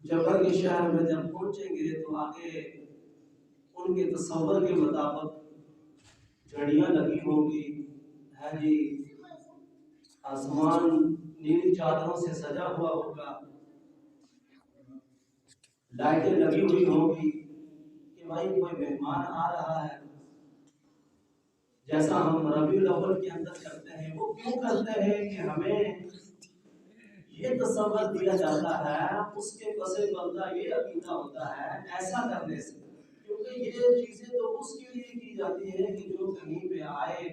جبل کے شہر میں جب پہنچیں گے تو آگے ان کے تصور کے مطابق جھڑیاں لگی ہوں گی، ہے جی، آسمان نیلی چادروں سے سجا ہوا ہوگا، لائٹیں لگی ہوئی ہوں گی کہ بھائی کوئی مہمان آ رہا ہے۔ جیسا ہم ربیع الاول کے اندر کرتے ہیں، وہ کیوں کرتے ہیں کہ ہمیں یہ تصور دیا جاتا ہے، اس کے پس پردہ یہ عقیدہ ہوتا ہے ایسا کرنے سے، کیونکہ یہ چیزیں تو اس کے لیے کی جاتی ہیں کہ جو کہیں پہ آئے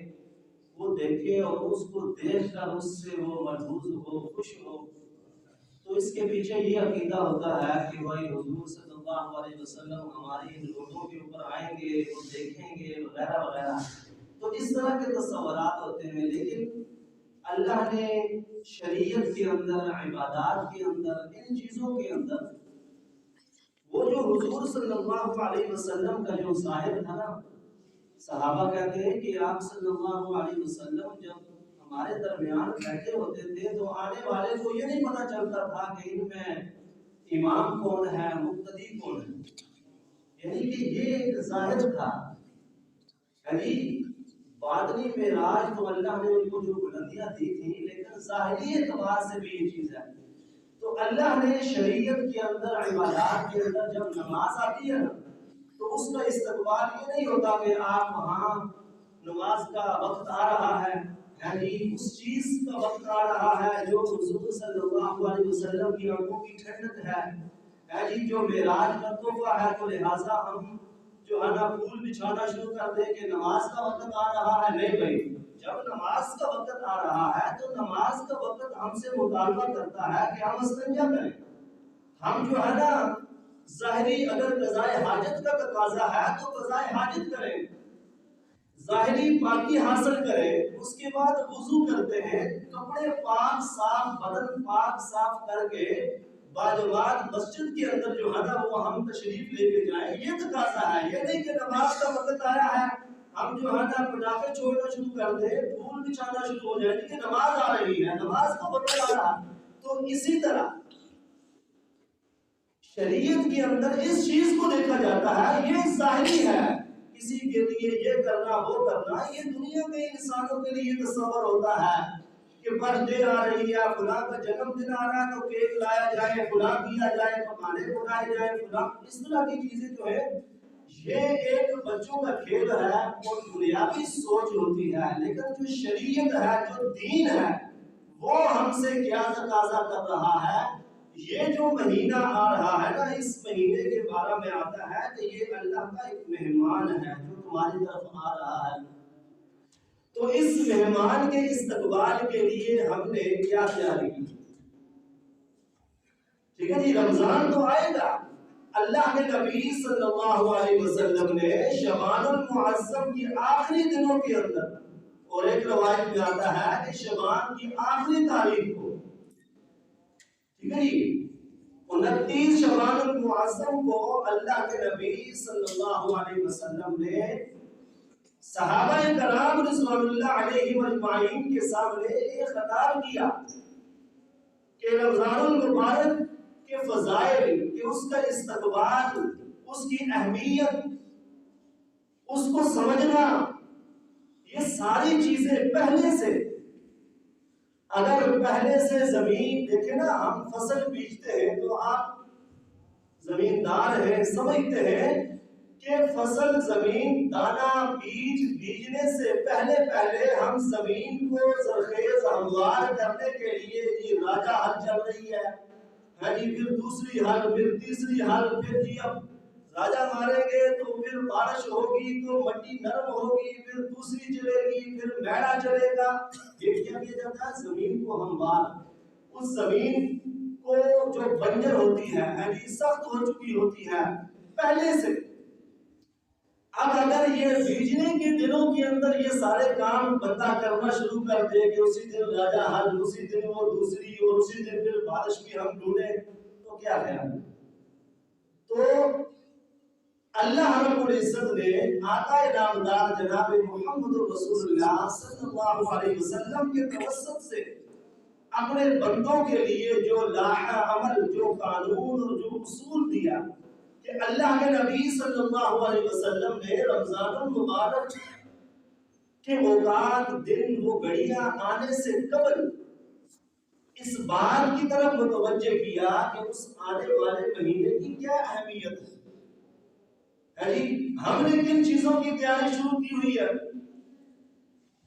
وہ دیکھے اور اس کو دیکھ کر اس سے وہ ملحوظ ہو، خوش ہو۔ تو اس کے پیچھے یہ عقیدہ ہوتا ہے کہ بھائی حضور صلی اللہ علیہ وسلم ہماری ان لوگوں کے اوپر آئیں گے، وہ دیکھیں گے وغیرہ وغیرہ۔ تو اس طرح کے تصورات ہوتے ہیں، لیکن اللہ نے شریعت کے اندر، عبادات کے اندر، ان چیزوں کے اندر وہ جو حضور صلی اللہ علیہ وسلم کا جو ظاہر تھا نا، صحابہ کہتے ہیں کہ آپ صلی اللہ علیہ وسلم جب ہمارے درمیان بیٹھے ہوتے تھے تو آنے والے کو یہ نہیں پتا چلتا تھا کہ ان میں امام کون ہے، مقتدی کون ہے، یعنی کہ یہ ایک ظاہر تھا۔ یعنی باطنی معراج تو اللہ نے ان کو جو بلندیاں دی تھی، لیکن ظاہری اعتبار سے بھی یہ چیز ہے۔ تو اللہ نے شریعت کے اندر، عبادات کے اندر جب نماز آتی ہے نا، تو اس کا استقبال یہ نہیں ہوتا کہ آپ وہاں نماز کا وقت آ رہا ہے، یعنی اس چیز کا وقت آ رہا ہے جو حضور صلی اللہ علیہ وسلم کی آنکھوں کی ٹھنڈک ہے، یعنی جو معراج کا تحفہ ہے، تو لہٰذا ہم جو ہے نا پھول بچھانا شروع کر دیں کہ نماز کا وقت آ رہا ہے۔ نہیں بھائی، جب نماز کا وقت آ رہا ہے تو نماز کا وقت ہم سے مطالبہ کرتا ہے کہ ہم استنجا کریں، ہم جو ہے نا ظاہری اگر قضائے حاجت کا تقاضا ہے تو قضائے حاجت کریں، ظاہری پاکی حاصل کریں، اس کے بعد وضو کرتے ہیں، کپڑے پاک صاف، بدن پاک صاف کر کے باجواد مسجد کے اندر جو ہے نا وہ ہم تشریف لے کے جائیں، یہ تقاضا ہے۔ یہ نہیں کہ نماز کا وقت آیا ہے ہم جو ہے نا پٹاخے چھوڑنا شروع کر دیں، پھول بچھانا شروع ہو جائے کہ نماز آ رہی ہے، نماز کا وقت آ رہا ہے۔ تو اسی طرح شریعت کے اندر اس چیز کو دیکھا جاتا ہے، یہ ظاہری ہے، کسی کے لیے یہ کرنا وہ کرنا، یہ دنیا کے انسانوں کے لیے تصور ہوتا ہے کہ برتھ ڈے آ رہی ہے، فلاں کا جنم دن آ رہا ہے تو کیک لایا جائے، فلاں کیا جائے، پکانے پکائے جائے، فلاں، اس طرح کی چیزیں جو ہے یہ ایک بچوں کا کھیل ہے اور دنیاوی سوچ ہوتی ہے۔ لیکن جو شریعت ہے، جو دین ہے، وہ ہم سے کیا تقاضا کر رہا ہے؟ یہ جو مہینہ آ رہا ہے نا، اس مہینے کے بارے میں آتا ہے کہ یہ اللہ کا ایک مہمان ہے جو تمہاری طرف آ رہا ہے، تو اس مہمان کے استقبال کے لیے ہم نے کیا تیاری کی؟ ٹھیک ہے جی، رمضان تو آئے گا، اللہ کے نبی صلی اللہ علیہ وسلم نے شعبان المعظم کی آخری دنوں کے اندر، اور ایک روایت میں آتا ہے کہ شعبان کی آخری تاریخ کو، ٹھیک ہے جی، 29 شعبان المعظم کو اللہ کے نبی صلی اللہ علیہ وسلم نے صحابہ کرام رضوان اللہ علیہم اجمعین کے سامنے ایک خطاب کیا کہ رمضان المبارک کے فضائل، کہ اس کا استقبال، اس کی اہمیت، اس کو سمجھنا، یہ ساری چیزیں پہلے سے، اگر پہلے سے زمین دیکھیں نا، ہم فصل بیجتے ہیں تو آپ زمیندار ہیں، سمجھتے ہیں کہ فصل، زمین، دانا، بیج بیجنے سے پہلے ہم زمین کو زرخیز ہموار کرنے کے لیے جی راجہ ہل چل رہی ہے، جی پھر دوسری ہل، پھر تیسری ہل، پھر جی اب راجہ ماریں گے تو پھر بارش ہوگی تو مٹی نرم ہوگی، پھر دوسری چلے گی، پھر میڑا چلے گا۔ یہ کیا کیا جاتا ہے؟ زمین کو ہموار، اس زمین کو جو بنجر ہوتی ہے، جی سخت ہو چکی ہوتی ہے پہلے سے، اب اگر یہ بیجنے کے دنوں کے اندر یہ سارے کام بندہ کرنا شروع کر دے کہ اسی دن راجہ ہل، اسی دن وہ دوسری، اور اسی دن پھر بارش بھی ہم ڈھونڈیں، تو کیا خیال ہے؟ تو اللہ رب العزت نے آقا نامدار جناب محمد رسول اللہ صلی اللہ علیہ وسلم کے توسط سے اپنے بندوں کے لیے جو لاحہ عمل، جو قانون اور جو اصول دیا کہ اللہ کے نبی صلی اللہ علیہ وسلم نے رمضان المبارک کے اوقات دن وہ گھڑیاں آنے سے قبل اس بات کی طرف متوجہ کیا کہ اس آنے والے مہینے کی کیا اہمیت ہے جی، ہم نے کن چیزوں کی تیاری شروع کی ہوئی ہے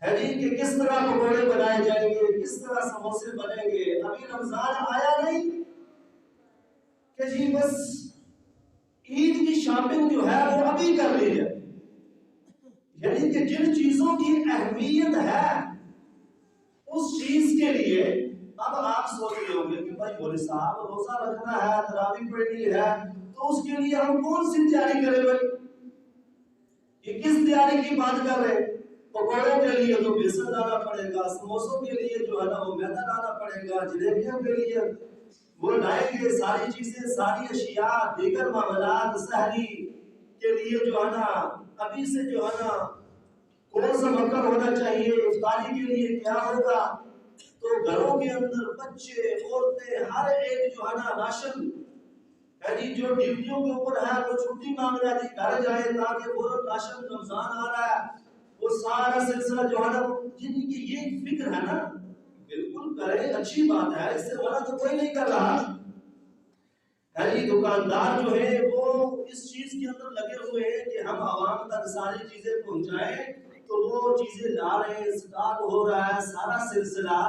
جی، کہ کس طرح پکوڑے بنائے جائیں گے، کس طرح سموسے بنیں گے. ابھی رمضان آیا نہیں کہ جی بس عید کی شاپنگ جو ہے وہ ابھی کر لی ہے. یعنی کہ جن چیزوں کی اہمیت ہے اس چیز کے لیے اب آپ سوچ رہے ہوں گے کہ بھائی بولے صاحب روزہ رکھنا ہے، تراویح پڑھنی ہے، تو اس کے لیے ہم کون سی تیاری کریں بھائی؟ یہ کس تیاری کی بات کر رہے ہیں؟ پکوڑوں کے لیے تو بیسن لانا پڑے گا، سموسوں کے لیے جو ہے نا وہ میدا لانا پڑے گا، جلیبیوں کے لیے وہ لائیں گے، ساری چیزیں، ساری اشیاء، دیگر معاملات سحری کے لیے جو ہے نا ابھی سے جو ہے نا کون سا مکر ہونا چاہیے، افطاری کے لیے کیا ہوگا. تو گھروں کے اندر بچے، عورتیں، ہر ایک جو ہے نا راشن ہے جی، جو ڈیوٹیوں کے اوپر ہے وہ چھٹی مانگ رہا ہے جی گھر جائے تاکہ فوراً راشن رمضان آ رہا ہے. وہ سارا سلسلہ جو ہے نا جن کی یہ فکر ہے نا، بالکل کرے، اچھی بات ہے، اس سے منع تو کوئی نہیں کر رہا ہے جی. دکاندار جو ہے وہ اس چیز کے اندر لگے ہوئے ہیں کہ ہم عوام تک ساری چیزیں پہنچائیں، تو وہ چیزیں لا رہے ہیں، اسٹاک ہو رہا ہے سارا سلسلہ.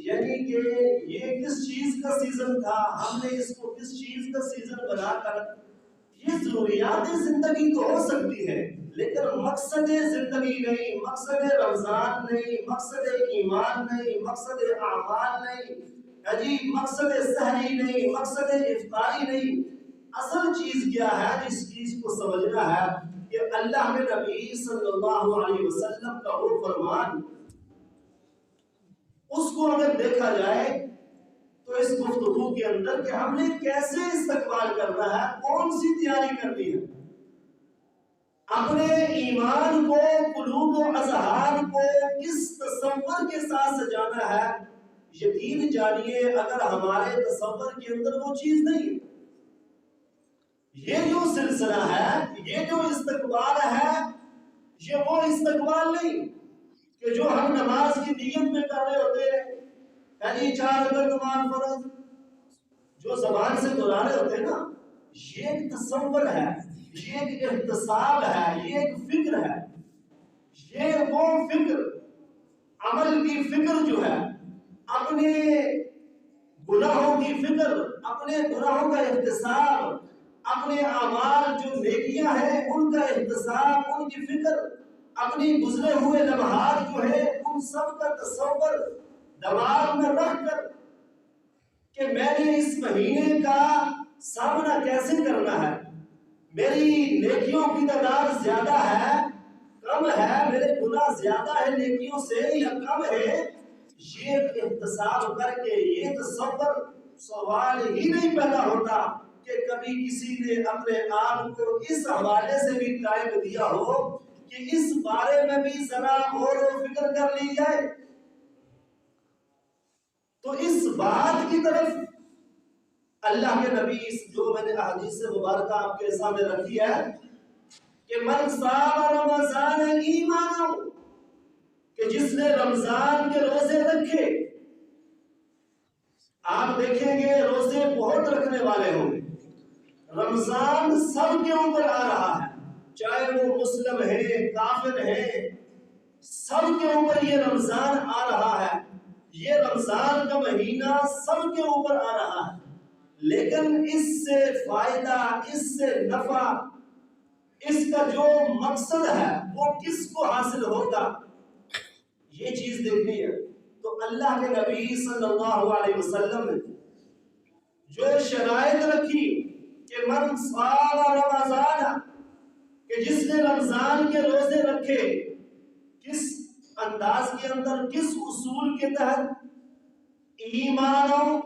یعنی کہ یہ کس چیز کا سیزن تھا، ہم نے اس کو کس چیز کا سیزن بنا کر، یہ ضروریات زندگی تو ہو سکتی ہے لیکن مقصد زندگی نہیں، مقصد رمضان نہیں، مقصد ایمان نہیں، مقصد اعمال نہیں ہے جی، مقصد سحری نہیں، مقصد افطاری نہیں. اصل چیز کیا ہے؟ جس چیز کو سمجھنا ہے کہ اللہ کے نبی صلی اللہ علیہ وسلم کا وہ فرمان، اس کو اگر دیکھا جائے تو اس گفتگو کے اندر کہ ہم نے کیسے استقبال کرنا ہے، کون سی تیاری کرنی ہے، اپنے ایمان کو، قلوب و اذہان کو کس تصور کے ساتھ سجانا ہے. یقین جانیے اگر ہمارے تصور کے اندر وہ چیز نہیں، یہ جو سلسلہ ہے، یہ جو استقبال ہے، یہ وہ استقبال نہیں کہ جو ہم نماز کی نیت میں کر رہے ہوتے ہیں. یعنی 4 رکعت نماز فرض جو زبان سے دہرا رہے ہوتے ہیں نا، یہ ایک تصور ہے، یہ ایک احتساب ہے، یہ ایک فکر ہے. یہ وہ فکر، عمل کی فکر جو ہے، اپنے گناہوں کی فکر، اپنے گناہوں کا احتساب، اپنے اعمال جو نیکیاں ہیں ان کا احتساب، ان کی فکر، اپنی گزرے ہوئے لمحات جو ہے ان سب کا تصور دماغ میں رکھ کر کہ میں نے اس مہینے کا سامنا کیسے کرنا ہے، میری نیکیوں کی تعداد زیادہ ہے، کم ہے، میرے گناہ زیادہ ہے نیکیوں سے یا کم ہے، یہ احتساب کر کے یہ تصور سوال ہی نہیں پیدا ہوتا کہ کبھی کسی نے اپنے آپ کو اس حوالے سے بھی ٹائم دیا ہو کہ اس بارے میں بھی ذرا غور و فکر کر لی جائے. تو اس بات کی طرف اللہ کے نبی، جو میں نے احادیث مبارکہ آپ کے سامنے رکھی ہے کہ من صام رمضان ایمانا، کہ جس نے رمضان کے روزے رکھے. آپ دیکھیں گے روزے بہت رکھنے والے ہوں گے، رمضان سب کے اوپر آ رہا ہے، چاہے وہ مسلم ہے، کافر ہے، سب کے اوپر یہ رمضان آ رہا ہے، یہ رمضان کا مہینہ سب کے اوپر آ رہا ہے. لیکن اس سے فائدہ، اس سے نفع، اس کا جو مقصد ہے وہ کس کو حاصل ہوگا، یہ چیز دیکھنی ہے. تو اللہ کے نبی صلی اللہ علیہ وسلم نے جو شرائط رکھی کہ من صام رمضان، کہ جس نے رمضان کے روزے رکھے، کس انداز کے اندر، کس اصول کے تحت، ایمان،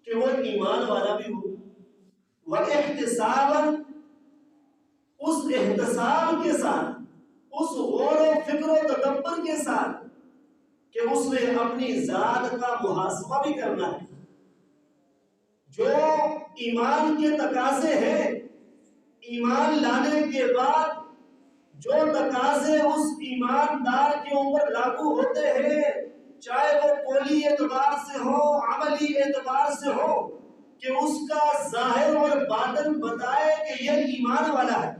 کہ وہ ایمان والا بھی ہو، وہ احتساب، اس احتساب کے ساتھ، اس غور و فکر و تدبر کے ساتھ کہ اس نے اپنی ذات کا محاسبہ بھی کرنا ہے. جو ایمان کے تقاضے ہیں. ایمان لانے کے بعد جو تقاضے اس ایماندار کے اوپر لاگو ہوتے ہیں، چاہے وہ قولی اعتبار سے ہو، عملی اعتبار سے ہو، کہ اس کا ظاہر اور باطن بتائے کہ یہ ایمان والا ہے،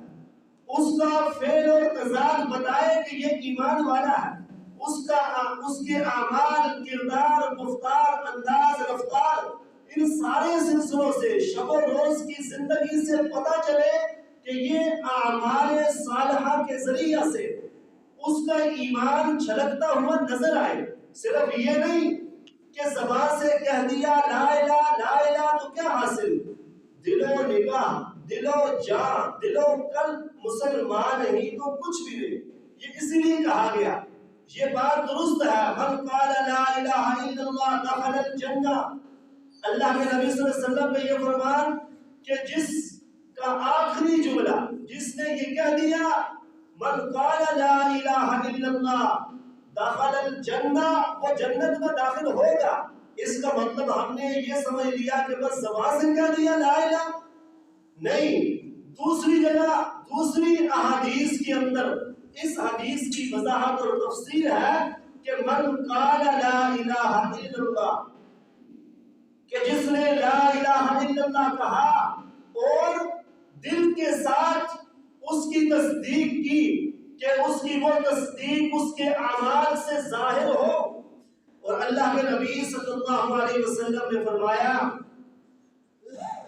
اس کا فعل اور تضاد بتائے کہ یہ ایمان والا ہے، اس کے اعمال، کردار، گفتار، انداز، رفتار، ان سارے سلسلوں سے، شب و روز کی زندگی سے پتہ چلے کہ یہ اعمال صالحہ کے ذریعہ سے اس کا ایمان چھلکتا ہوا نظر آئے. صرف یہ نہیں کہ زبان سے کہہ دیا لا الہ لا الہ تو کیا حاصل؟ دل و نگاہ، دل و جان، دل و قلب مسلمان ہی تو کچھ بھی نہیں. یہ اسی لیے کہا گیا، یہ بات درست ہے، من قال لا الہ الا اللہ دخل الجنہ. اللہ کے نبی صلی اللہ علیہ وسلم نے یہ فرمان کہ جس کا آخری جملہ، جس نے یہ کہہ دیا من قال لا الہ الا اللہ دخل الجنہ، وہ جنت میں داخل ہوگا. اس کا مطلب ہم نے یہ سمجھ لیا کہ بس زبان سے کہہ دیا لا الہ؟ نہیں. دوسری جگہ، دوسری احادیث کے اندر اس حدیث کی وضاحت اور تفسیر ہے کہ من قال لا الہ الا اللہ، کہ جس نے لا الہ الا اللہ کہا اور دل کے ساتھ اس کی تصدیق کی، کہ اس کی وہ تصدیق اس کے اعمال سے ظاہر ہو. اور اللہ کے نبی صلی اللہ علیہ وسلم نے فرمایا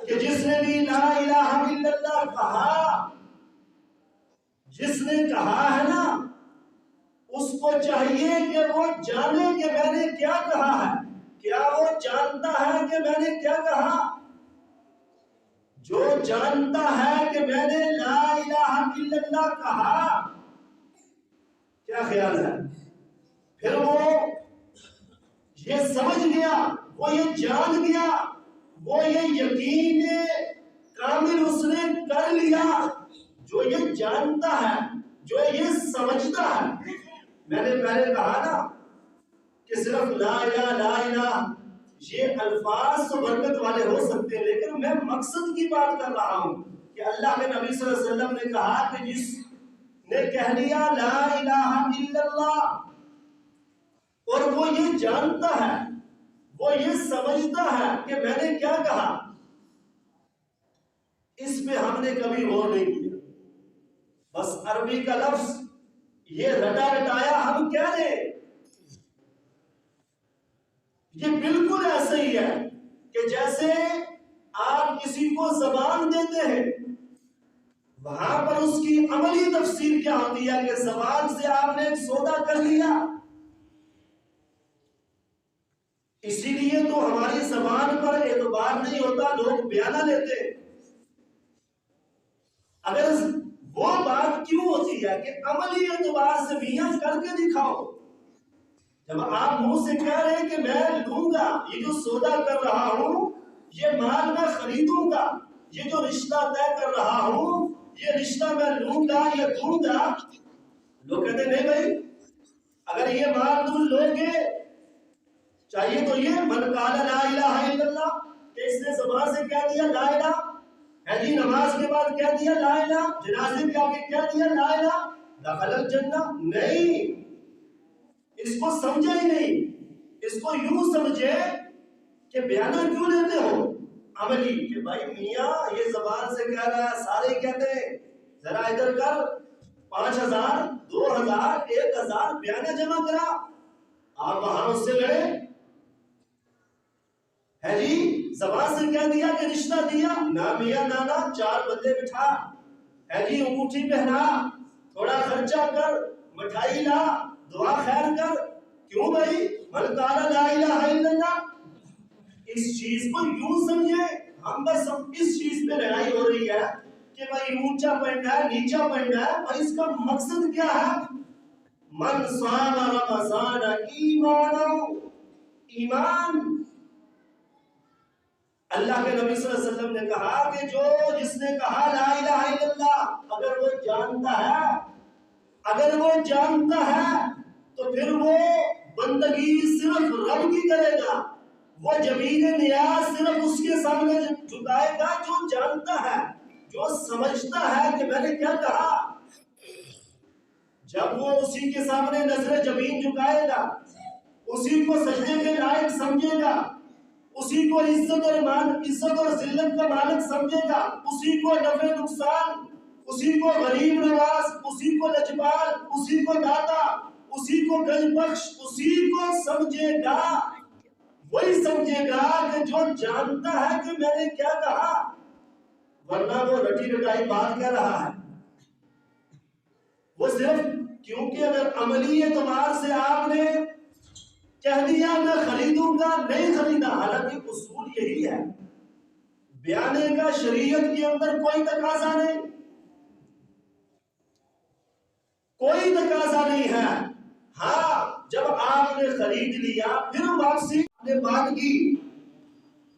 کہ جس نے بھی لا الہ الا اللہ کہا، جس نے کہا ہے نا، اس کو چاہیے کہ وہ جانے کہ میں نے کیا کہا ہے. کیا وہ جانتا ہے کہ میں نے کیا کہا؟ جو جانتا ہے کہ میں نے لا الہ الا اللہ کہا، کیا خیال ہے؟ پھر وہ یہ سمجھ گیا، وہ یہ جان گیا، وہ یہ یقین کامل اس نے کر لیا. جو یہ جانتا ہے، جو یہ سمجھتا ہے. میں نے پہلے کہا نا کہ صرف لا الہ لا الہ یہ الفاظ تو برکت والے ہو سکتے ہیں، لیکن میں مقصد کی بات کر رہا ہوں کہ اللہ کے نبی صلی اللہ علیہ وسلم نے کہا کہ جس نے کہہ لیا لا الہ الا اللہ اور وہ یہ جانتا ہے، وہ یہ سمجھتا ہے کہ میں نے کیا کہا، اس پہ ہم نے کبھی غور نہیں کیا. بس عربی کا لفظ یہ رٹا رٹایا ہم کیا دیں. یہ بالکل ایسے ہی ہے کہ جیسے آپ کسی کو زبان دیتے ہیں، وہاں پر اس کی عملی تفسیر کیا ہوتی ہے کہ زبان سے آپ نے ایک سودا کر لیا. اسی لیے تو ہماری زبان پر اعتبار نہیں ہوتا، لوگ بیانہ لیتے. اگر وہ بات کیوں ہوتی ہے کہ عملی اعتبار سے میاں کر کے دکھاؤ. جب آپ منہ سے کہہ رہے ہیں کہ میں لوں گا، یہ جو سودا کر رہا ہوں، یہ مال میں خریدوں گا، یہ جو رشتہ طے کر رہا ہوں، یہ رشتہ میں لوں گا یا دوں گا. لوگ کہتے نہیں بھائی، اگر یہ مال تم لو گے، چاہیے تو یہ من قال لا الہ الا اللہ، کہ اس نے زبان سے کہہ دیا لا الہ ہے جی، نماز کے بعد کہہ دیا لا الہ، جنازے کے آگے کہہ دیا لا الہ، دخل الجنہ. نہیں، اس کو سمجھے ہی نہیں. اس کو یوں سمجھے کہ بیانہ کیوں لیتے ہو عملی، کہ بھائی میاں یہ زبان سے کہہ رہا ہے، سارے کہتے ہیں ذرا ادھر کر 5000 2000 1000 بیانہ جمع کرا. آپ وہاں اس سے لڑے ہے جی، زبان سے کہہ دیا کہ رشتہ دیا، نہ میاں نانا 4 بندے بٹھا ہے جی، انگوٹھی پہنا، تھوڑا خرچہ کر، مٹھائی لا، دعا خیر کر. کیوں بھائی؟ من قال لا الہ الا اللہ. اس چیز کو یوں سمجھے. ہم بس اس چیز پہ لڑائی ہو رہی ہے کہ بھائی اونچا پڑھنا ہے، نیچا پڑھنا ہے. بھائی اس کا مقصد کیا ہے؟ من صام رمضان ایمان. اللہ کے نبی صلی اللہ علیہ وسلم نے کہا کہ جس نے کہا لا الہ الا اللہ، اگر وہ جانتا ہے، اگر وہ جانتا ہے تو پھر وہ بندگی صرف رب کی کرے گا. وہ جبین نیاز صرف اس کے سامنے جھکائے گا جو جانتا ہے، جو سمجھتا ہے کہ میں نے کیا کہا۔ جب وہ اسی کے سامنے نظر جبین جھکائے گا، اسی کو سجدے کے لائق سمجھے گا، اسی کو عزت اور ذلت کا مالک سمجھے گا، اسی کو نفع نقصان، اسی کو غریب نواز، اسی کو لجپال، اسی کو داتا، اسی کو گنج بخش، اسی کو سمجھے گا، وہی سمجھے گا کہ جو جانتا ہے کہ میں نے کیا کہا، ورنہ وہ رٹی رٹائی بات کہہ رہا ہے۔ وہ صرف کیونکہ اگر عملی اعتبار سے آپ نے کہہ دیا میں خریدوں گا، نہیں خریدا، حالانکہ اصول یہی ہے، بیانے کا شریعت کے اندر کوئی تقاضا نہیں، کوئی تقاضا نہیں ہے۔ ہاں جب آپ نے خرید لیا پھر واپسی نے بات کی،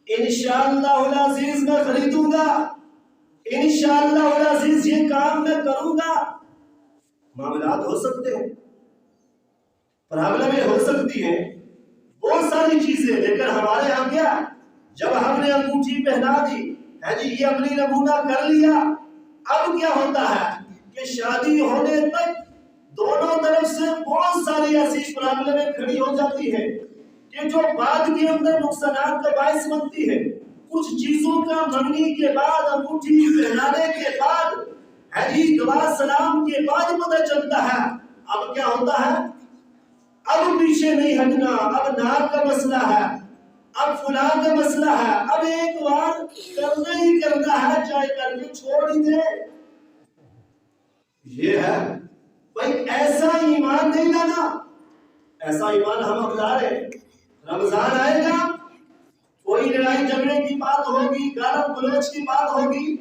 انشاءاللہ العزیز میں خریدوں گا، انشاءاللہ العزیز یہ کام میں کروں گا، معاملات ہو سکتے ہیں، پرابلمیں ہو سکتی ہیں، بہت ساری چیزیں، لیکن ہمارے ہاں کیا، جب ہم نے انگوٹھی پہنا دی ہے جی، یہ عملی نمونہ کر لیا، اب کیا ہوتا ہے کہ شادی ہونے تک دونوں طرف سے بہت ساری ایسی پرابلمیں کھڑی ہو جاتی ہیں کہ جو بعد کے اندر نقصانات کا باعث بنتی ہے۔ کچھ چیزوں کا منگنی کے بعد، انگوٹھی پہنانے کے بعد، ہے جی دعا سلام کے بعد پتہ چلتا ہے اب کیا ہوتا ہے، اب پیچھے نہیں ہٹنا، اب ناک کا مسئلہ ہے، اب فلاں کا مسئلہ ہے، اب ایک بار کرنا ہی کرنا ہے، چاہے کر کے چھوڑ ہی دے۔ یہ ہے بھائی، ایسا ایمان نہیں لانا، ایسا ایمان ہم اپنا رہے۔ رمضان آئے گا، کوئی لڑائی جھگڑے کی بات ہوگی، گالم گلوچ کی بات ہوگی،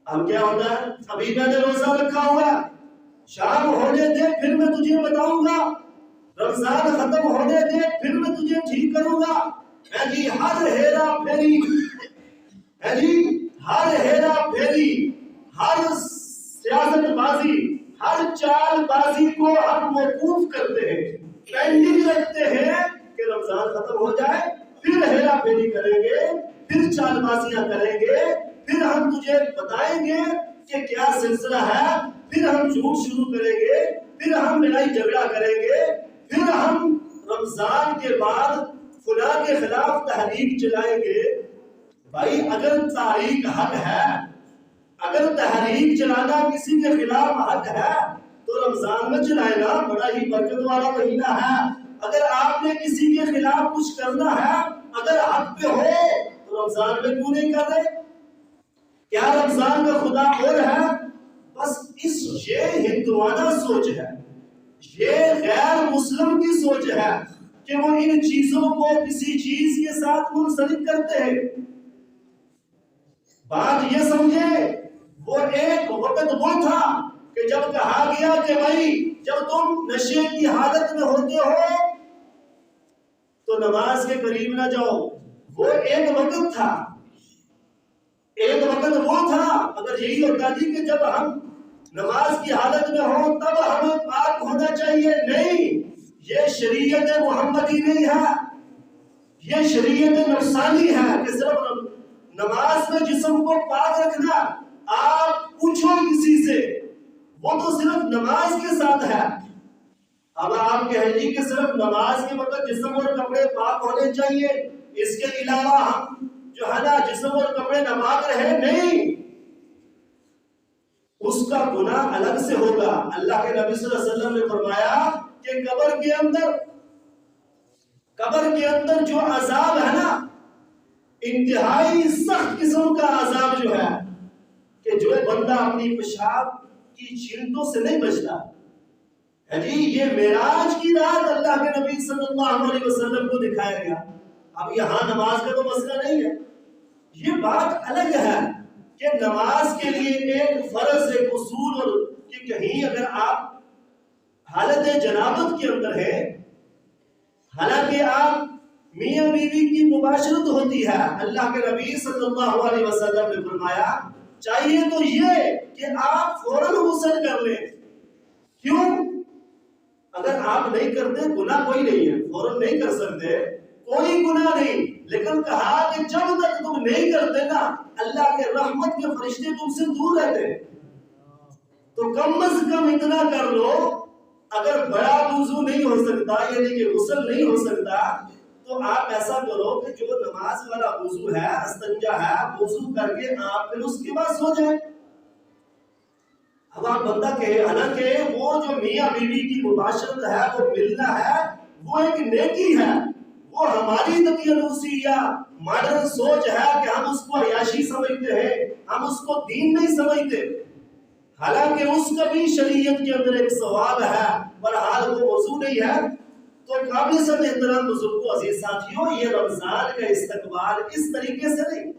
اب کیا ہوتا ہے، ابھی میں نے روزہ رکھا ہوا، شام ہونے دے پھر میں تجھے بتاؤں گا، رمضان ختم ہونے دے پھر میں تجھے ٹھیک کروں گا، ہے جی ہر ہیرا پھیری، ہے جی ہر ہیرا پھیری، ہر سیاست بازی، ہر چال بازی کو ہم موقوف کرتے ہیں، پینڈنگ رکھتے ہیں کہ رمضان ختم ہو جائے، پھر ہیرا پھیری کریں گے، پھر چال بازیاں کریں گے، پھر ہم تجھے بتائیں گے کہ کیا سلسلہ ہے، پھر ہم جھوٹ شروع کریں گے، پھر ہم لڑائی جھگڑا کریں گے، پھر ہم رمضان کے بعد فلاں کے خلاف تحریک چلائیں گے۔ بھائی اگر تحریک حق ہے، اگر تحریک چلانا کسی کے خلاف حق ہے تو رمضان میں چلائے گا، بڑا ہی برکت والا مہینہ ہے۔ اگر آپ نے کسی کے خلاف کچھ کرنا ہے، اگر حق پہ ہو تو رمضان میں کیوں نہیں کر رہے؟ کیا رمضان کا خدا اور ہے؟ بس یہ ہندوانہ سوچ ہے، یہ غیر مسلم کی سوچ ہے کہ وہ ان چیزوں کو کسی چیز کے ساتھ منسلک کرتے ہیں۔ بات یہ سمجھے، وہ ایک وقت وہ تھا کہ جب کہا گیا کہ بھائی جب تم نشے کی حالت میں ہوتے ہو تو نماز کے قریب نہ جاؤ، وہ ایک وقت تھا، ایک وقت وہ تھا۔ اگر یہی ہوتا جی کہ جب ہم نماز کی حالت میں ہوں تب ہمیں پاک ہونا چاہیے، نہیں، یہ شریعت محمدی نہیں ہے، یہ شریعت نفسانی ہے کہ صرف نماز میں جسم کو پاک رکھنا۔ آپ پوچھو کسی سے، وہ تو صرف نماز کے ساتھ ہے، اب آپ کہیں گے کہ صرف نماز کے وقت جسم اور کپڑے پاک ہونے چاہیے، اس کے علاوہ ہم جو ہے نا جسم اور کپڑے نپاک رہے، نہیں، اس کا گناہ الگ سے ہوگا۔ اللہ کے نبی صلی اللہ علیہ وسلم نے فرمایا کہ قبر کے اندر جو عذاب ہے نا، انتہائی سخت قسم کا عذاب جو ہے، کہ جو بندہ اپنی پیشاب کی چینٹوں سے نہیں بچتا ہے جی، یہ معراج کی رات اللہ کے نبی صلی اللہ علیہ وسلم کو دکھایا گیا۔ اب یہاں نماز کا تو مسئلہ نہیں ہے، یہ بات الگ ہے کہ نماز کے لیے ایک فرض، ایک اصول، اور کہ کہیں اگر آپ حالت جنابت کے اندر ہے، حالانکہ آپ میاں بیوی کی مباشرت ہوتی ہے، اللہ کے نبی صلی اللہ علیہ وسلم نے فرمایا چاہیے تو یہ کہ آپ فوراً غسل کر لیں۔ کیوں؟ اگر آپ نہیں کرتے گناہ کوئی نہیں ہے، فوراً نہیں کر سکتے کوئی گناہ نہیں، لیکن کہا کہ جب تک تم نہیں کرتے نا اللہ کے رحمت کے فرشتے تم سے دور رہتے ہیں۔ تو کم از کم اتنا کر لو، اگر بڑا وضو نہیں ہو سکتا یعنی کہ غسل نہیں ہو سکتا تو آپ ایسا کرو کہ جو نماز والا وضو ہے، استنجا ہے، وضو کر کے آپ پھر اس کے بعد سو جائیں۔ اب آپ بندہ کہے حالانکہ وہ جو میاں بیوی کی مباشرت ہے، وہ ملنا ہے، وہ ایک نیکی ہے، وہ ہماری دقیانوسی یا ماڈرن سوچ ہے کہ ہم اس کو عیاشی سمجھتے ہیں، ہم اس کو دین نہیں سمجھتے، حالانکہ اس کا بھی شریعت کے اندر ایک ثواب ہے، بہرحال وہ موضوع نہیں ہے۔ تو قابل سب احترام بزرگوں، عزیز ساتھیوں، یہ رمضان کا استقبال اس طریقے سے نہیں،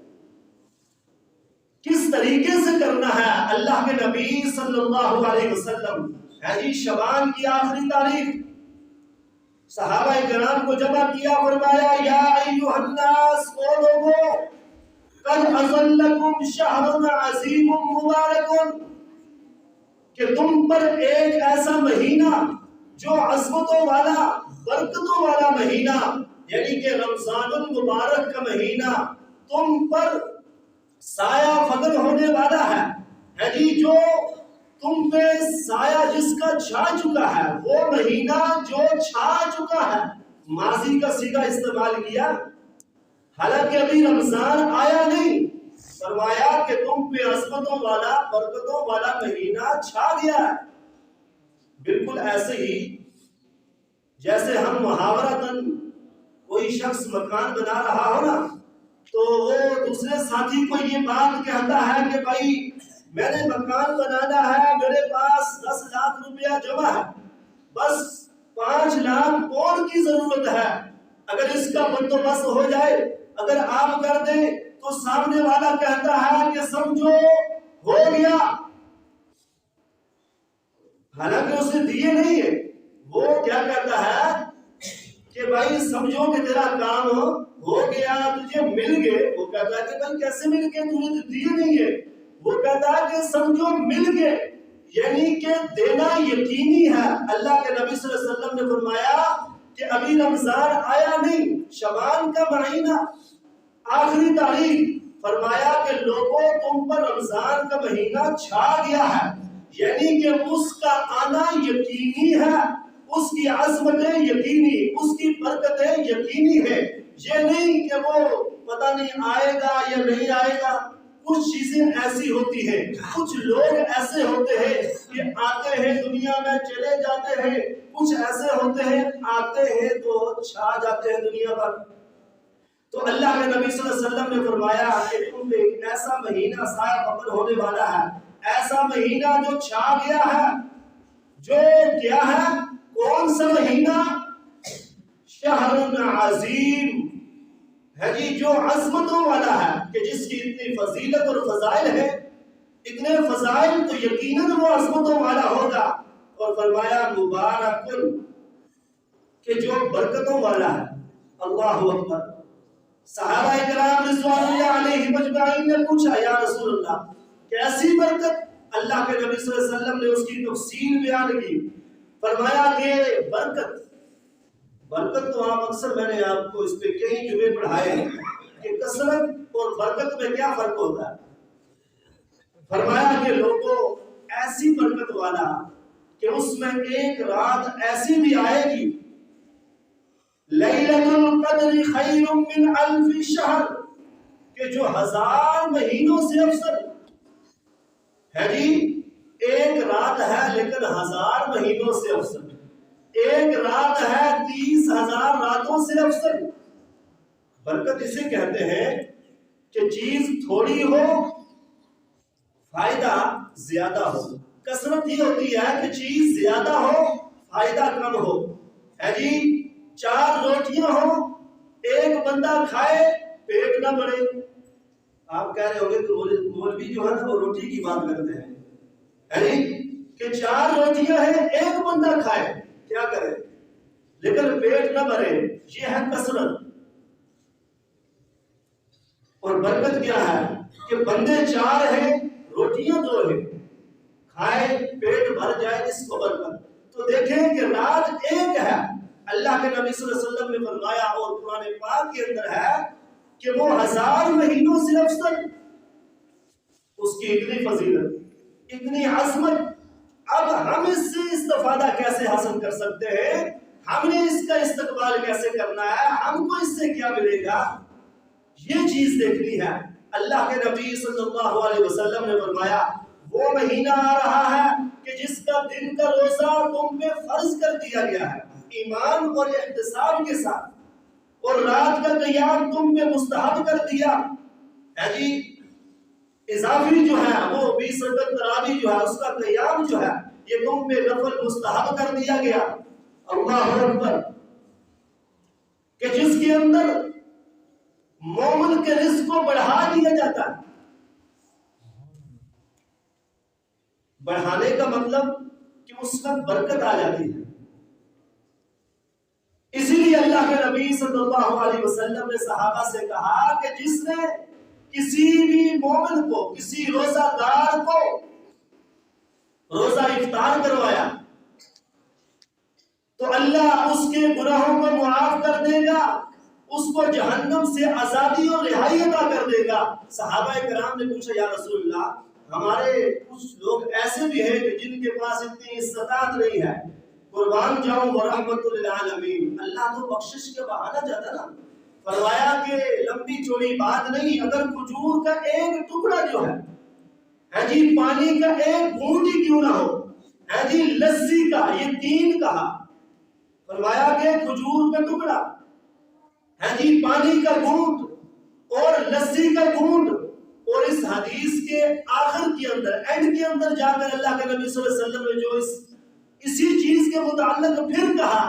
کس طریقے سے کرنا ہے؟ اللہ کے نبی صلی اللہ علیہ وسلم ہے جی شعبان کی آخری تاریخ، صحابہ کرام کو جمع کیا، فرمایا یا ایھا الناس، او لوگو، قد اظلکم شہر عظیم مبارک، کہ تم پر ایک ایسا مہینہ جو عظمتوں والا، برکتوں والا مہینہ، یعنی کہ رمضان المبارک کا مہینہ تم پر سایہ فگن ہونے والا ہے جی، جو تم پہ سایہ جس کا چھا چکا ہے، وہ مہینہ جو چھا چکا ہے، ماضی کا صیغہ استعمال کیا، حالانکہ ابھی رمضان آیا نہیں، فرمایا کہ تم پہ عظمتوں والا، برکتوں والا مہینہ چھا گیا ہے۔ بالکل ایسے ہی جیسے ہم محاورتاً کوئی شخص مکان بنا رہا ہو نا، تو وہ دوسرے ساتھی کو یہ بات کہتا ہے کہ بھائی میں نے مکان بنانا ہے، میرے پاس 10 لاکھ روپیہ جمع ہے، بس 5 لاکھ اور کی ضرورت ہے، اگر اس کا بندوبست ہو جائے، اگر آپ کر دیں تو سامنے والا کہتا ہے کہ سمجھو ہو گیا، حالانکہ اسے دیے نہیں ہے، وہ کیا کہتا ہے کہ بھائی سمجھو کہ تیرا کام ہو گیا، تجھے مل گئے، وہ کہتا ہے کہ بھائی کیسے مل گئے، تجھے تو دیے نہیں ہے، وہ کہتا ہے کہ سمجھو مل گئے، یعنی کہ دینا یقینی ہے۔ اللہ کے نبی صلی اللہ علیہ وسلم نے فرمایا کہ ابھی رمضان آیا نہیں، شعبان کا مہینہ آخری تاریخ، فرمایا کہ لوگوں تم پر رمضان کا مہینہ چھا گیا ہے، یعنی کہ اس کا آنا یقینی ہے، اس کی عظمتیں یقینی، اس کی برکتیں یقینی ہے، یہ نہیں کہ وہ پتہ نہیں آئے گا یا نہیں آئے گا۔ کچھ چیزیں ایسی ہوتی ہیں، کچھ لوگ ایسے ہوتے ہیں کہ آتے ہیں دنیا میں چلے جاتے ہیں، کچھ ایسے ہوتے ہیں آتے ہیں تو چھا جاتے ہیں دنیا پر۔ تو اللہ کے نبی صلی اللہ علیہ وسلم نے فرمایا کہ تم پہ ایک ایسا مہینہ سایہ فگن ہونے والا ہے، ایسا مہینہ جو چھا گیا ہے، جو کیا ہے، کون سا مہینہ؟ شہر عظیم ہے جی، جو عظمتوں والا ہے، کہ جس کی اتنی فضیلت اور فضائل ہے، اتنے فضائل تو یقیناً وہ عظمتوں والا ہوگا، اور فرمایا مبارک، کہ جو برکتوں والا ہے۔ اللہ اکبر۔ صحابہ کرام رضوان اللہ علیہم اجمعین نے پوچھا یا رسول اللہ کیسی برکت؟ اللہ کے نبی صلی اللہ علیہ وسلم نے اس کی تفصیل بیان کی، فرمایا کہ برکت تو آپ اکثر میں نے آپ کو اس پہ کئی جملے پڑھائے ہیں کہ کثرت اور برکت میں کیا فرق ہوتا ہے۔ فرمایا کہ لوگوں ایسی برکت والا کہ اس میں ایک رات ایسی بھی آئے گی، لیلۃ القدر خیر من الف شہر، کہ جو 1000 مہینوں سے افضل ہے جی، ایک رات ہے لیکن 1000 مہینوں سے افضل، ایک رات ہے 30,000 راتوں سے افضل۔ برکت اسے کہتے ہیں کہ چیز تھوڑی ہو فائدہ زیادہ ہو، کثرت یہ ہوتی ہے کہ چیز زیادہ ہو فائدہ کم ہو، ہے جی 4 روٹیاں ہو، ایک بندہ کھائے پیٹ نہ بڑھے۔ آپ کہہ رہے ہوگے کہ مولوی جو ہے نا وہ روٹی کی بات کرتے ہیں، ہے جی کہ 4 روٹیاں ہیں، ایک بندہ کھائے کیا کرے لیکن پیٹ نہ بھرے، یہ ہے کثرت۔ اور برکت کیا ہے کہ بندے 4 ہیں، روٹیاں 2 ہیں، کھائے پیٹ بھر جائے، اس کو برکت۔ تو دیکھیں کہ رات ایک ہے، اللہ کے نبی صلی اللہ علیہ وسلم نے فرمایا اور قرآن پاک کے اندر ہے کہ وہ 1000 مہینوں سے افضل، اس کی اتنی فضیلت، اتنی عظمت۔ اب ہم اس سے استفادہ کیسے حاصل کر سکتے ہیں؟ ہم نے اس کا استقبال کیسے کرنا ہے؟ ہم کو اس سے کیا ملے گا؟ یہ چیز دیکھنی ہے۔ اللہ کے نبی صلی اللہ علیہ وسلم نے فرمایا وہ مہینہ آ رہا ہے کہ جس کا دن کا روزہ تم پہ فرض کر دیا گیا ہے ایمان اور احتساب کے ساتھ، اور رات کا قیام تم پہ مستحب کر دیا ہے جی۔ اضافی جو ہے وہ 20 رکعت تراویح جو ہے اس کا قیام جو ہے یہ تم پہ نفل مستحب کر دیا گیا۔ اللہ اکبر، کہ جس کے اندر مومن کے رزق کو بڑھا دیا جاتا ہے۔ بڑھانے کا مطلب کہ اس کا برکت آ جاتی ہے۔ اسی لیے اللہ کے نبی صلی اللہ علیہ وسلم نے صحابہ سے کہا کہ جس نے کسی بھی مومن کو، کسی روزہ دار کو روزہ افطار کروایا تو اللہ اس کے گناہوں کو معاف کر دے گا، اس کو جہنم سے آزادی اور رہائی عطا کر دے گا۔ صحابہ کرام نے پوچھا یا رسول اللہ، ہمارے کچھ لوگ ایسے بھی ہیں کہ جن کے پاس اتنی استطاعت نہیں ہے، قربان جاؤں ورحمت للعالمین، اللہ تو بخشش کے بہانا جاتا نا۔ فرمایا کہ لمبی چوڑی بات نہیں، اگر کھجور کا ایک ٹکڑا جو ہے جی پانی کا ایک گھونٹ ہی کیوں نہ ہو، ہے جی لسی کا، یہ 3 کہا، فرمایا کہ کھجور کا ٹکڑا، ہے جی پانی کا گھونٹ اور لسی کا گھونٹ، اور اس حدیث کے آخر کے اندر، اینڈ کے اندر جا کر اللہ کے نبی صلی اللہ علیہ وسلم نے جو اسی چیز کے متعلق پھر کہا،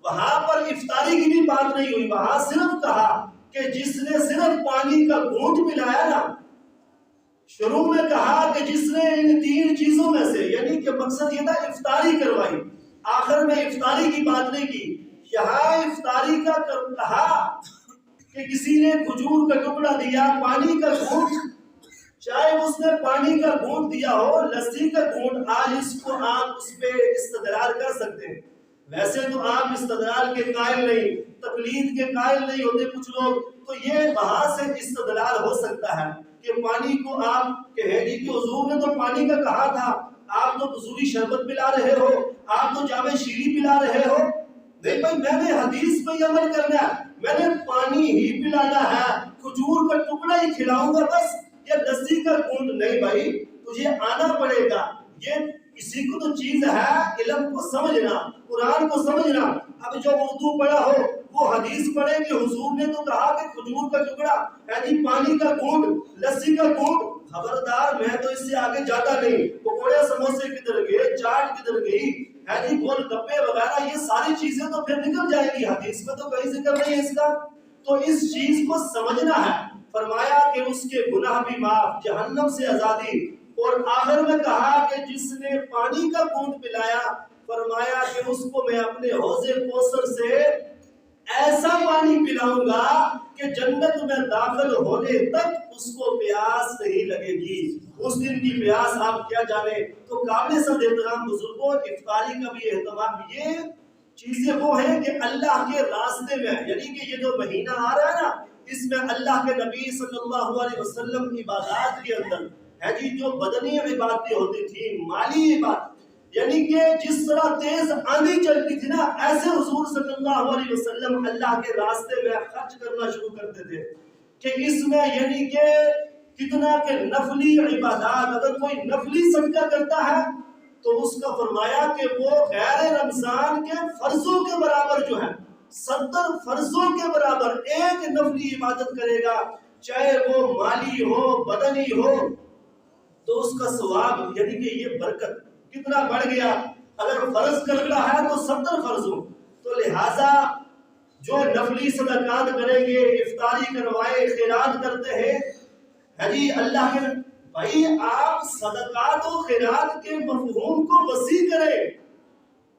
وہاں پر افطاری کی بھی بات نہیں ہوئی، وہاں صرف کہا کہ جس نے صرف پانی کا گھونٹ پلایا نا، شروع میں کہا کہ جس نے ان 3 چیزوں میں سے، یعنی کہ مقصد یہ تھا افطاری کروائی، آخر میں افطاری کی بات نہیں کی، یہاں افطاری کا کہا کہ کسی نے کھجور کا ٹکڑا دیا، پانی کا گھونٹ، چاہے اس نے پانی کا گھونٹ دیا ہو، لسی کا گھونٹ، آج اس کو آپ اس پہ استدلال کر سکتے ہیں۔ ویسے تو آپ استدلال کے قائل نہیں، تقلید کے قائل نہیں ہوتے کچھ لوگ، تو یہ وہاں سے استدلال ہو سکتا ہے کہ پانی کو آپ کہیں گے کہ حضور نے تو پانی کا کہا تھا، آپ تو حضوری شربت پلا رہے ہو، آپ تو جامع شیری پلا رہے ہو۔ نہیں بھائی، میں نے حدیث پہ عمل کرنا ہے، میں نے پانی ہی پلانا ہے، کھجور کا ٹکڑا ہی کھلاؤں گا بس، یہ لسی کا گھونٹ نہیں بھائی، تجھے آنا پڑے گا۔ یہ کسی کو تو چیز ہے علم کو سمجھنا، قرآن کو سمجھنا۔ اب جو اردو پڑھا ہو وہ حدیث پڑھے کہ حضور نے تو کہا کہ کھجور کا ٹکڑا، یعنی پانی کا گھونٹ، لسی کا گھونٹ، خبردار میں تو اس سے آگے جاتا نہیں۔ پکوڑے سموسے کدھر گئے، چاٹ کدھر گئی، ہے جی گول گپے وغیرہ، یہ ساری چیزیں تو پھر نکل جائیں گی، حدیث میں تو کہیں ذکر نہیں ہے اس کا۔ تو اس چیز کو سمجھنا ہے۔ فرمایا کہ اس کے گناہ بھی معاف، جہنم سے آزادی، اور آخر میں کہا کہ جس نے پانی کا گھونٹ پلایا، فرمایا کہ اس کو میں اپنے حوض کوثر سے ایسا پانی پلاؤں گا کہ جنت میں داخل ہونے تک اس کو پیاس نہیں لگے گی۔ اس دن کی پیاس آپ کیا جانے۔ تو قابل صد احترام بزرگوں، افطاری کا بھی اہتمام، یہ چیزیں وہ ہیں کہ اللہ کے راستے میں، یعنی کہ یہ جو مہینہ آ رہا ہے نا، اس میں اللہ کے نبی صلی اللہ علیہ وسلم کی عبادات کے اندر ہے جی جو بدنی عبادتیں ہوتی تھی، مالی عبادت، یعنی کہ جس طرح تیز آندھی چلتی تھی نا، ایسے حضور صلی اللہ علیہ وسلم اللہ کے راستے میں خرچ کرنا شروع کرتے تھے، کہ اس میں یعنی کہ کتنا کہ نفلی عبادات، اگر کوئی نفلی صدقہ کرتا ہے تو اس کا فرمایا کہ وہ غیر رمضان کے فرضوں کے برابر جو ہے، 70 فرضوں کے برابر ایک نفلی عبادت کرے گا، چاہے وہ مالی ہو بدنی ہو، تو اس کا ثواب یعنی کہ یہ برکت کتنا بڑھ گیا۔ اگر فرض کرتا ہے تو 70 فرضوں، تو لہذا جو نفلی صدقات کریں گے، افطاری کروائے، خیرات کرتے ہیں جی اللہ کے بھائی، آپ صدقات و خیرات کے مفہوم کو وسیع کریں۔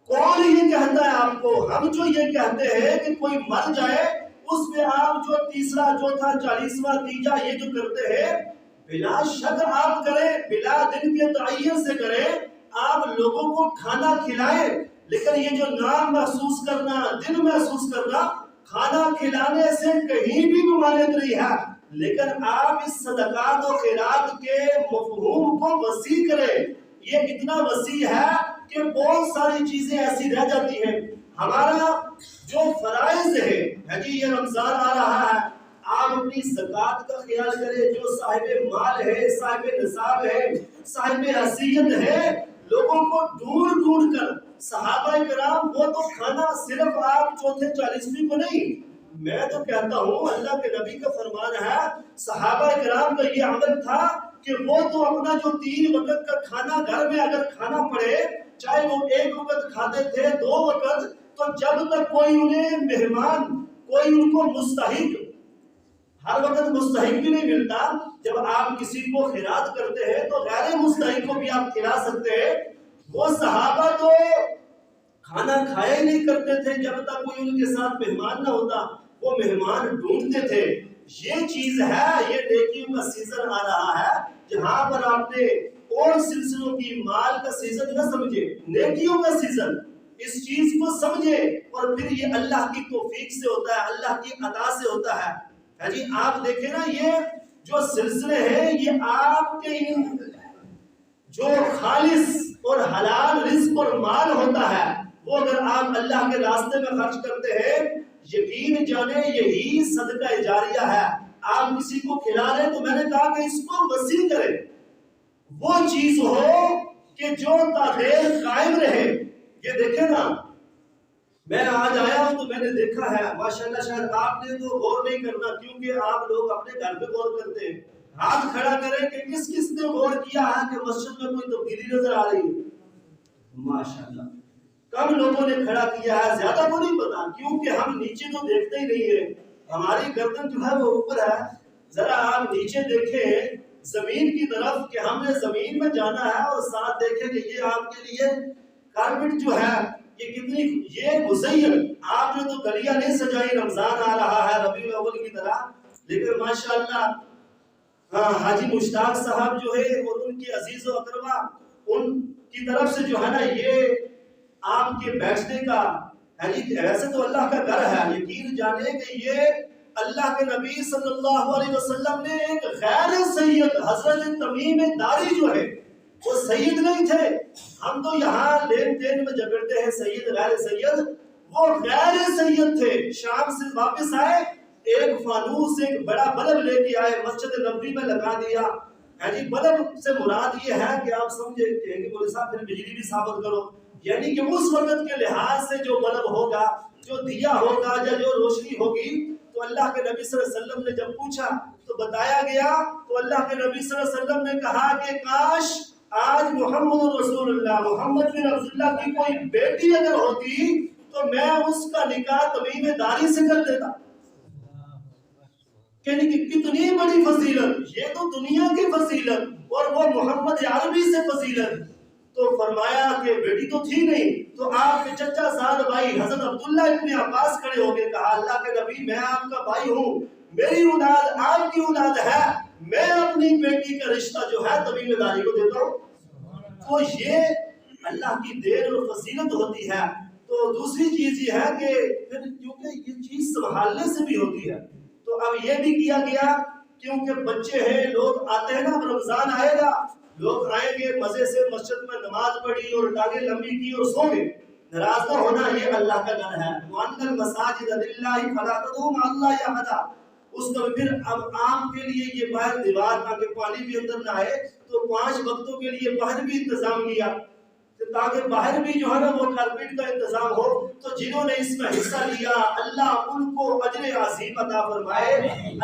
کون یہ کہتا ہے آپ کو؟ ہم جو یہ کہتے ہیں کہ کوئی مر جائے اس میں آپ جو تیسرا چوتھا 40واں تیجا یہ جو کرتے ہیں، بلا شک آپ کریں، بلا دن کے تعین سے کریں، آپ لوگوں کو کھانا کھلائیں، لیکن یہ جو نام محسوس کرنا، دل محسوس کرنا، کھانا کھلانے سے کہیں بھی ممانعت نہیں ہے، لیکن آپ اس صدقات و خیرات کے مفہوم کو وسیع کریں۔ یہ اتنا وسیع ہے کہ بہت ساری چیزیں ایسی رہ جاتی ہیں۔ ہمارا جو فرائض ہے جی، یہ رمضان آ رہا ہے، آپ اپنی زکوٰۃ کا خیال کریں۔ جو صاحب مال ہے، صاحب نصاب ہے، صاحب حیثیت ہے، لوگوں کو ڈھونڈ ڈھونڈ کر، صحابہ کرام وہ تو کھانا صرف آپ چوتھے 40ویں کو نہیں، میں تو کہتا ہوں اللہ کے نبی کا فرمان ہے، صحابہ کرام کا یہ عمل تھا کہ وہ تو اپنا جو 3 وقت کا کھانا گھر میں اگر کھانا پڑے، چاہے وہ 1 وقت کھاتے تھے 2 وقت، تو جب تک کوئی انہیں مہمان، کوئی ان کو مستحق، ہر وقت مستحق بھی نہیں ملتا، جب آپ کسی کو خیرات کرتے ہیں تو غیر مستحق کو بھی آپ کھلا سکتے ہیں۔ وہ صحابہ تو کھانا کھایا ہی نہیں کرتے تھے جب تک کوئی ان کے ساتھ مہمان نہ ہوتا، وہ مہمان ڈھونڈتے تھے۔ یہ چیز ہے، یہ نیکیوں کا سیزن آ رہا ہے، جہاں پر آپ نے اور سلسلوں کی مال کا سیزن نہ سمجھے، نیکیوں کا سیزن، اس چیز کو سمجھے، اور پھر یہ اللہ کی توفیق سے ہوتا ہے، اللہ کی عطا سے ہوتا ہے۔ جی آپ دیکھیں نا، یہ جو سلسلے ہیں، یہ آپ کے جو خالص اور حلال رزق اور مال ہوتا ہے، وہ اگر آپ اللہ کے راستے میں خرچ کرتے ہیں، یقین جانے یہی صدقہ جاریہ ہے۔ آپ کسی کو کھلا رہے تو میں نے کہا کہ اس کو وسیع کریں، وہ چیز ہو کہ جو تاخیر قائم رہے۔ یہ دیکھیں نا، میں آج آیا ہوں تو میں نے دیکھا ہے ماشاءاللہ، شاید آپ نے تو غور نہیں کرنا کیونکہ آپ لوگ اپنے گھر پہ غور کرتے ہیں، ہاتھ کھڑا کریں کہ کس کس نے غور کیا ہے کہ مسجد میں کوئی تبدیلی نظر آ رہی ہے؟ ماشاءاللہ کم لوگوں نے کھڑا کیا ہے، زیادہ کو نہیں پتا، کیونکہ ہم نیچے تو دیکھتے ہی نہیں ہیں، ہماری گردن جو ہے وہ اوپر ہے۔ ذرا آپ نیچے دیکھیں زمین کی طرف کہ ہم نے زمین میں جانا ہے، اور ساتھ دیکھیں کہ یہ آپ کے لیے کارپٹ جو ہے یہ کتنی یہ مزین، آپ نے تو گلیاں نہیں سجائی، رمضان آ رہا ہے ربیع الاول کی طرح، لیکن ماشاءاللہ حاجی مشتاق صاحب جو ہے اور ان کے عزیز و اقربا، ان کی طرف سے جو ہے نا یہ آپ کے بیٹھنے کا ہے جی، ویسے تو اللہ کا گھر ہے، یقین جانے کہ یہ اللہ کے نبی صلی اللہ علیہ وسلم نے ایک غیر سید حضرت تمیم داری جو ہے وہ سید نہیں تھے، ہم تو یہاں لین دین میں جگڑتے ہیں سید غیر سید، وہ غیر سید تھے۔ شام سے واپس آئے، ایک فانوس ایک بڑا بلب لے کے آئے، مسجد نبوی میں لگا دیا ہے جی۔ بلب سے مراد یہ ہے کہ آپ سمجھے کہ مولوی صاحب پھر بجلی بھی ثابت کرو، یعنی کہ اس وقت کے لحاظ سے جو بلب ہوگا، جو دیا ہوگا یا جو روشنی ہوگی، تو اللہ کے نبی صلی اللہ علیہ وسلم نے جب پوچھا تو بتایا گیا، تو اللہ کے نبی صلی اللہ علیہ وسلم نے کہا کہ کاش آج محمد رسول اللہ، محمد بن عبداللہ کی کوئی بیٹی اگر ہوتی تو میں اس کا نکاح تمیم داری سے کر دیتا۔ کہ کتنی بڑی فضیلت، یہ تو دنیا کی فضیلت اور وہ محمد عربی سے فضیلت۔ تو فرمایا کہ بیٹی تو تھی نہیں، تو آپ کے چچا زاد بھائی حضرت عبداللہ ابن عباس کھڑے ہو گئے، کہا اللہ کے نبی میں آپ کا بھائی ہوں، میری اولاد آپ کی اولاد ہے، میں اپنی بیٹی کا رشتہ جو ہے تمیم داری کو دیتا ہوں۔ تو یہ اللہ کی دیر اور فضیلت ہوتی ہے۔ تو دوسری چیز یہ ہے کہ پھر کیونکہ یہ چیز سنبھالنے سے بھی ہوتی ہے، تو اب یہ بھی کیا گیا کیونکہ بچے ہیں، لوگ آتے ہیں نا، اب رمضان آئے گا، لوگ آئیں گے مزے سے، مسجد میں نماز پڑھی اور ٹانگیں لمبی کی اور سو گئے، ناراض نہ ہونا، یہ اللہ کا گھر ہے۔ وَأَنَّ الْمَسَاجِدَ لِلَّهِ فَلَا تَدْعُوا مَعَ اللَّهِ أَحَدًا۔ اس کا پھر اب عام کے لیے یہ باہر دیوار تاکہ پانی بھی اندر نہ آئے، تو 5 وقتوں کے لیے باہر بھی انتظام کیا تاکہ باہر بھی جو ہے نا وہ کارپیٹ کا انتظام ہو۔ تو جنہوں نے اس میں حصہ لیا اللہ ان کو اجر عظیم عطا فرمائے،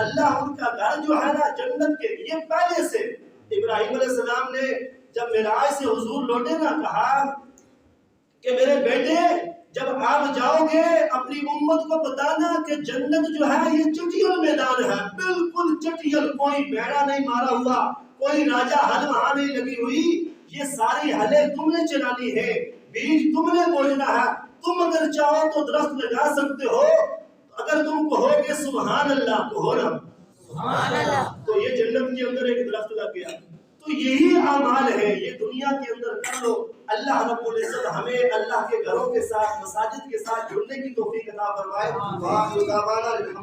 اللہ ان کا گھر جو ہے نا جنت کے لیے پہلے سے۔ ابراہیم علیہ السلام نے جب معراج سے حضور لوٹے نا، کہا کہ میرے بیٹے جب آپ جاؤ گے اپنی امت کو بتانا کہ جنت جو ہے یہ چٹیل میدان ہے، بالکل چٹیل، کوئی بیڑا نہیں مارا ہوا، کوئی راجہ ہل وہاں نہیں لگی ہوئی، یہ ساری ہلیں تم نے چلانی ہے، بیج تم نے بونا ہے، تم اگر چاہو تو درخت لگا سکتے ہو، اگر تم کہو گے سبحان اللہ تو ہو نا، تو یہ جنت کے اندر ایک درخت لگ گیا۔ تو یہی اعمال ہے، یہ دنیا کے اندر کر لو۔ اللہ رب العزت ہمیں اللہ کے گھروں کے ساتھ، مساجد کے ساتھ جڑنے کی توفیق عطا فرمائے۔